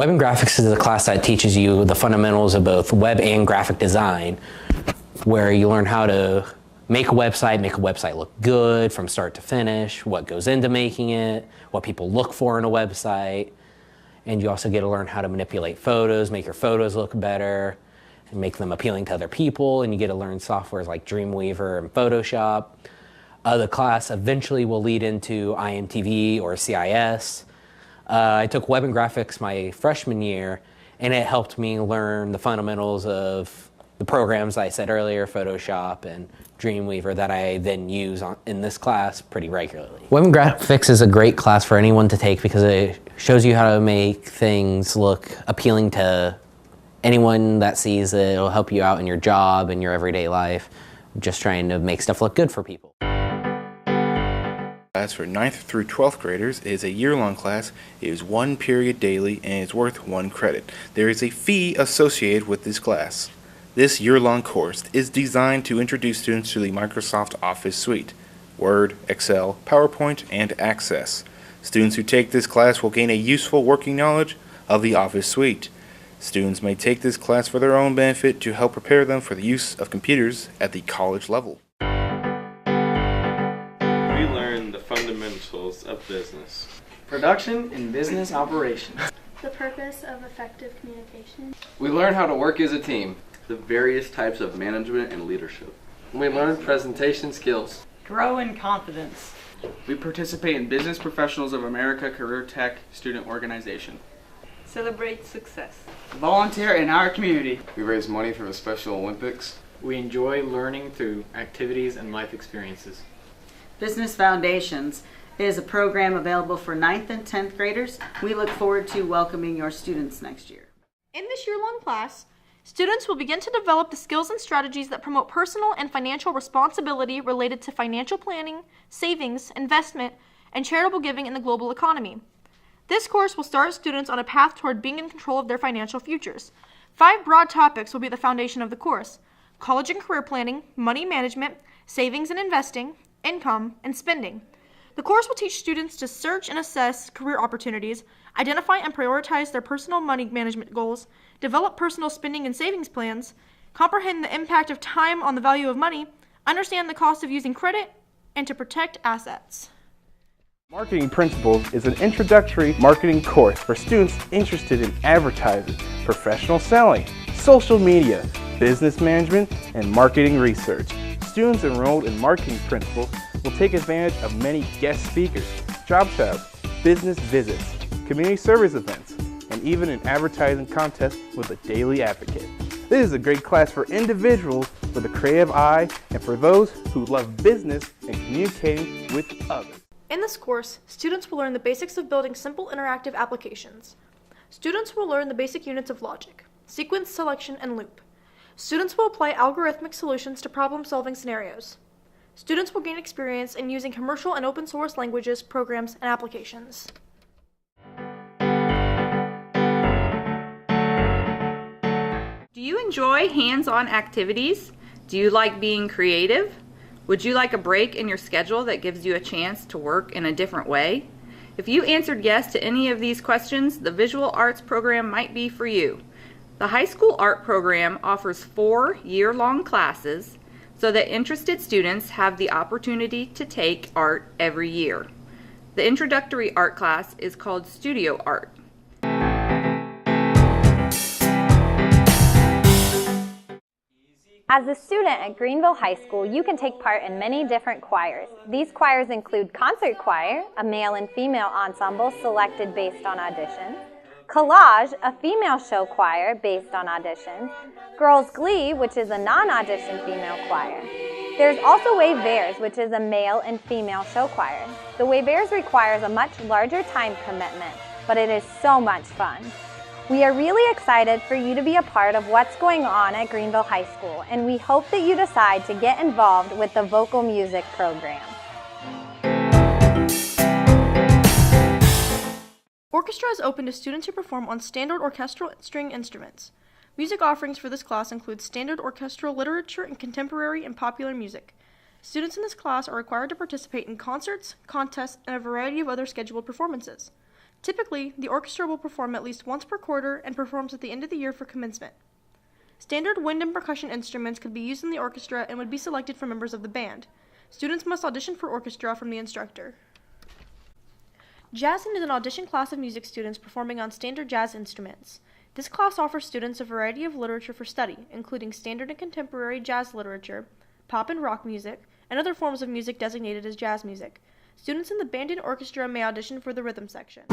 Web and graphics is a class that teaches you the fundamentals of both web and graphic design, where you learn how to make a website look good from start to finish, what goes into making it, what people look for in a website, and you also get to learn how to manipulate photos, make your photos look better, and make them appealing to other people, and you get to learn softwares like Dreamweaver and Photoshop. The class eventually will lead into IMTV or CIS. I took web and graphics my freshman year, and it helped me learn the fundamentals of the programs I said earlier, Photoshop and Dreamweaver, that I then use in this class pretty regularly. Web and graphics is a great class for anyone to take because it shows you how to make things look appealing to anyone that sees it. It'll help you out in your job and your everyday life, just trying to make stuff look good for people. Class for 9th through 12th graders is a year-long class. It is 1 period daily and is worth 1 credit. There is a fee associated with this class. This year-long course is designed to introduce students to the Microsoft Office suite, Word, Excel, PowerPoint, and Access. Students who take this class will gain a useful working knowledge of the Office suite. Students may take this class for their own benefit to help prepare them for the use of computers at the college level. We learn the fundamentals of business. Production and business operations. The purpose of effective communication. We learn how to work as a team. The various types of management and leadership. We learn presentation skills. Grow in confidence. We participate in Business Professionals of America Career Tech Student Organization. Celebrate success. Volunteer in our community. We raise money for the Special Olympics. We enjoy learning through activities and life experiences. Business Foundations is a program available for 9th and 10th graders. We look forward to welcoming your students next year. In this year-long class, students will begin to develop the skills and strategies that promote personal and financial responsibility related to financial planning, savings, investment, and charitable giving in the global economy. This course will start students on a path toward being in control of their financial futures. 5 broad topics will be the foundation of the course: college and career planning, money management, savings and investing, income, and spending. The course will teach students to search and assess career opportunities, identify and prioritize their personal money management goals, develop personal spending and savings plans, comprehend the impact of time on the value of money, understand the cost of using credit, and to protect assets. Marketing Principles is an introductory marketing course for students interested in advertising, professional selling, social media, business management, and marketing research. Students enrolled in Marketing Principles will take advantage of many guest speakers, job shows, business visits, community service events, and even an advertising contest with a daily advocate. This is a great class for individuals with a creative eye and for those who love business and communicating with others. In this course, students will learn the basics of building simple interactive applications. Students will learn the basic units of logic, sequence, selection, and loop. Students will apply algorithmic solutions to problem-solving scenarios. Students will gain experience in using commercial and open source languages, programs, and applications. Do you enjoy hands-on activities? Do you like being creative? Would you like a break in your schedule that gives you a chance to work in a different way? If you answered yes to any of these questions, the visual arts program might be for you. The high school art program offers 4 year-long classes so that interested students have the opportunity to take art every year. The introductory art class is called Studio Art. As a student at Greenville High School, you can take part in many different choirs. These choirs include concert choir, a male and female ensemble selected based on auditions, collage, a female show choir based on auditions, girls' glee, which is a non-audition female choir. There's also Wavers, which is a male and female show choir. The Wavers requires a much larger time commitment, but it is so much fun. We are really excited for you to be a part of what's going on at Greenville High School, and we hope that you decide to get involved with the vocal music program. Orchestra is open to students who perform on standard orchestral string instruments. Music offerings for this class include standard orchestral literature and contemporary and popular music. Students in this class are required to participate in concerts, contests, and a variety of other scheduled performances. Typically, the orchestra will perform at least once per quarter and performs at the end of the year for commencement. Standard wind and percussion instruments could be used in the orchestra and would be selected for members of the band. Students must audition for orchestra from the instructor. Jazzin is an audition class of music students performing on standard jazz instruments. This class offers students a variety of literature for study, including standard and contemporary jazz literature, pop and rock music, and other forms of music designated as jazz music. Students in the band and orchestra may audition for the rhythm section.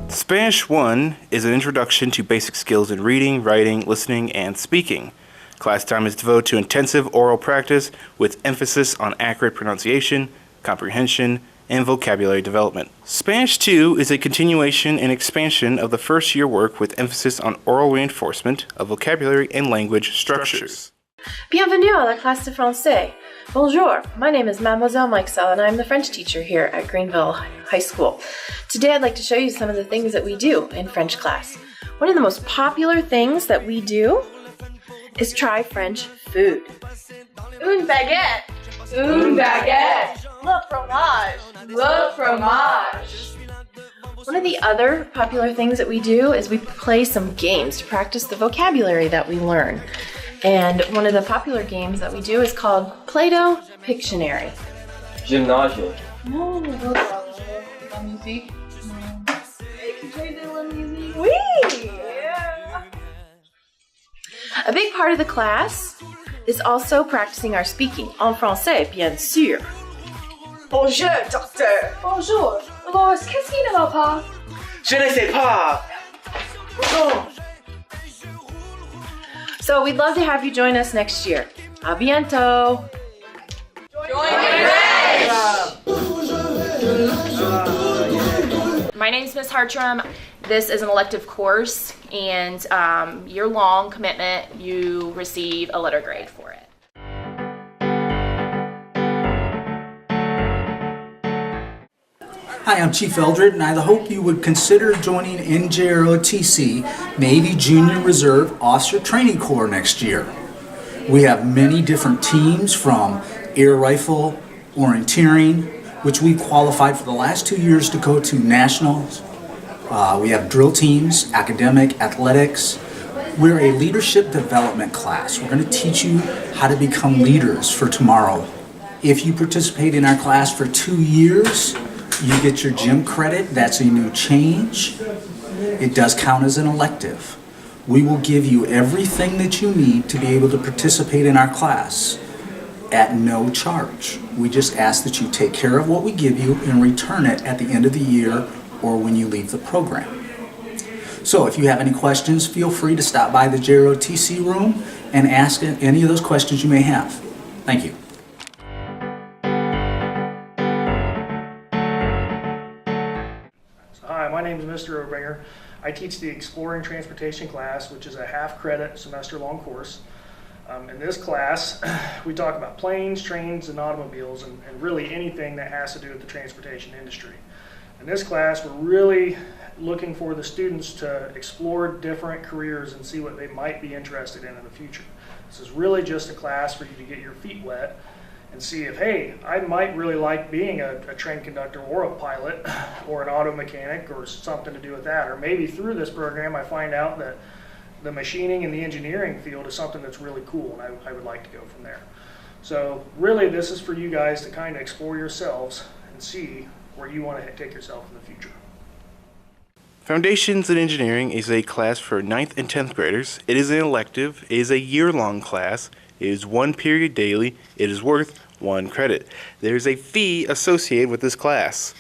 Spanish 1 is an introduction to basic skills in reading, writing, listening, and speaking. Class time is devoted to intensive oral practice with emphasis on accurate pronunciation, comprehension, and vocabulary development. Spanish 2 is a continuation and expansion of the first year work with emphasis on oral reinforcement of vocabulary and language structures. Bienvenue à la classe de français. Bonjour, my name is Mademoiselle Mikesell and I'm the French teacher here at Greenville High School. Today I'd like to show you some of the things that we do in French class. One of the most popular things that we do is try French food. Une baguette! Une baguette! Le fromage! Le fromage! One of the other popular things that we do is we play some games to practice the vocabulary that we learn. And one of the popular games that we do is called Play-Doh Pictionary. Gymnasium. Oh, la musique. Oui! Yeah. A big part of the class is also practicing our speaking en français, bien sûr. Bonjour, docteur! Bonjour! Alors, qu'est-ce qui ne va pas? Je ne sais pas. Oh. So we'd love to have you join us next year. A bientôt! My name is Miss Hartram. This is an elective course, and year-long commitment. You receive a letter grade for it. Hi, I'm Chief Eldred, and I hope you would consider joining NJROTC Navy Junior Reserve Officer Training Corps next year. We have many different teams, from air rifle, orienteering, which we qualified for the last 2 years to go to nationals. We have drill teams, academic, athletics. We're a leadership development class. We're going to teach you how to become leaders for tomorrow. If you participate in our class for 2 years, you get your gym credit. That's a new change. It does count as an elective. We will give you everything that you need to be able to participate in our class at no charge. We just ask that you take care of what we give you and return it at the end of the year or when you leave the program. So if you have any questions, feel free to stop by the JROTC room and ask any of those questions you may have. Thank you. Hi, my name is Mr. Obringer. I teach the Exploring Transportation class, which is a half-credit semester-long course. In this class, we talk about planes, trains, and automobiles, and really anything that has to do with the transportation industry. In this class, we're really looking for the students to explore different careers and see what they might be interested in the future. This is really just a class for you to get your feet wet and see if, hey, I might really like being a train conductor or a pilot or an auto mechanic or something to do with that. Or maybe through this program I find out that the machining and the engineering field is something that's really cool, and I would like to go from there. So really this is for you guys to kind of explore yourselves and see where you want to take yourself in the future. Foundations in Engineering is a class for 9th and 10th graders. It is an elective. It is a year-long class. It is 1 period daily. It is worth 1 credit. There is a fee associated with this class.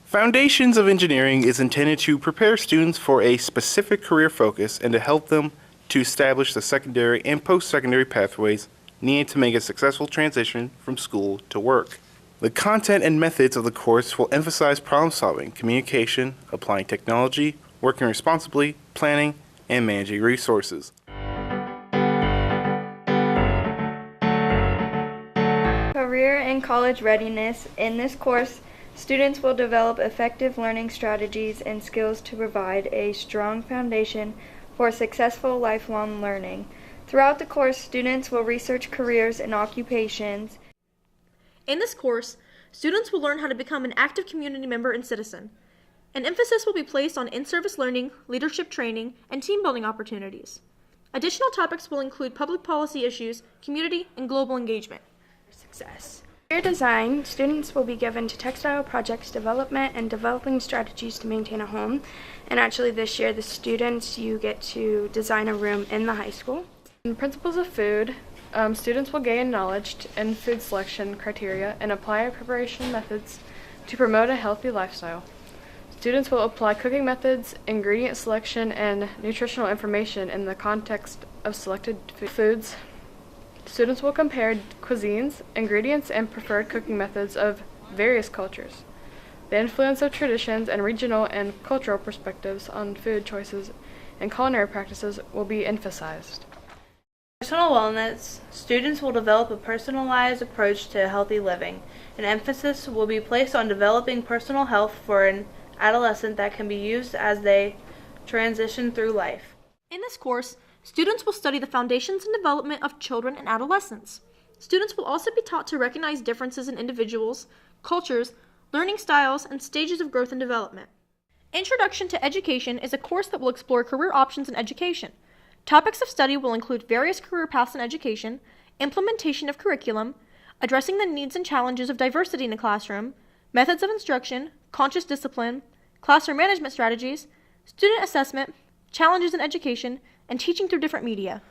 Foundations of Engineering is intended to prepare students for a specific career focus and to help them to establish the secondary and post-secondary pathways needed to make a successful transition from school to work. The content and methods of the course will emphasize problem solving, communication, applying technology, working responsibly, planning, and managing resources. Career and college readiness. In this course, students will develop effective learning strategies and skills to provide a strong foundation for successful lifelong learning. Throughout the course, students will research careers and occupations. In this course, students will learn how to become an active community member and citizen. An emphasis will be placed on in-service learning, leadership training, and team-building opportunities. Additional topics will include public policy issues, community, and global engagement. Success. Career design, students will be given to textile projects development and developing strategies to maintain a home. And actually this year, the students, you get to design a room in the high school. In principles of food, students will gain knowledge in food selection criteria and apply preparation methods to promote a healthy lifestyle. Students will apply cooking methods, ingredient selection, and nutritional information in the context of selected foods. Students will compare cuisines, ingredients, and preferred cooking methods of various cultures. The influence of traditions and regional and cultural perspectives on food choices and culinary practices will be emphasized. Personal wellness, students will develop a personalized approach to healthy living. An emphasis will be placed on developing personal health for an adolescent that can be used as they transition through life. In this course, students will study the foundations and development of children and adolescents. Students will also be taught to recognize differences in individuals, cultures, learning styles, and stages of growth and development. Introduction to Education is a course that will explore career options in education. Topics of study will include various career paths in education, implementation of curriculum, addressing the needs and challenges of diversity in the classroom, methods of instruction, conscious discipline, classroom management strategies, student assessment, challenges in education, and teaching through different media.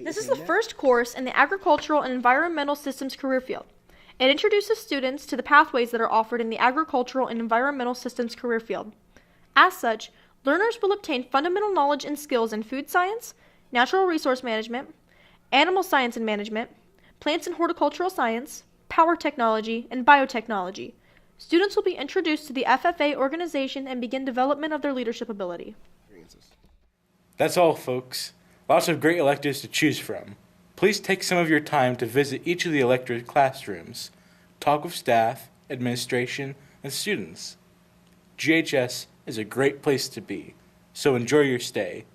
This is the first course in the Agricultural and Environmental Systems career field. It introduces students to the pathways that are offered in the Agricultural and Environmental Systems career field. As such, learners will obtain fundamental knowledge and skills in food science, natural resource management, animal science and management, plants and horticultural science, power technology, and biotechnology. Students will be introduced to the FFA organization and begin development of their leadership ability. That's all, folks. Lots of great electives to choose from. Please take some of your time to visit each of the elective classrooms, talk with staff, administration, and students. GHS is a great place to be, so enjoy your stay.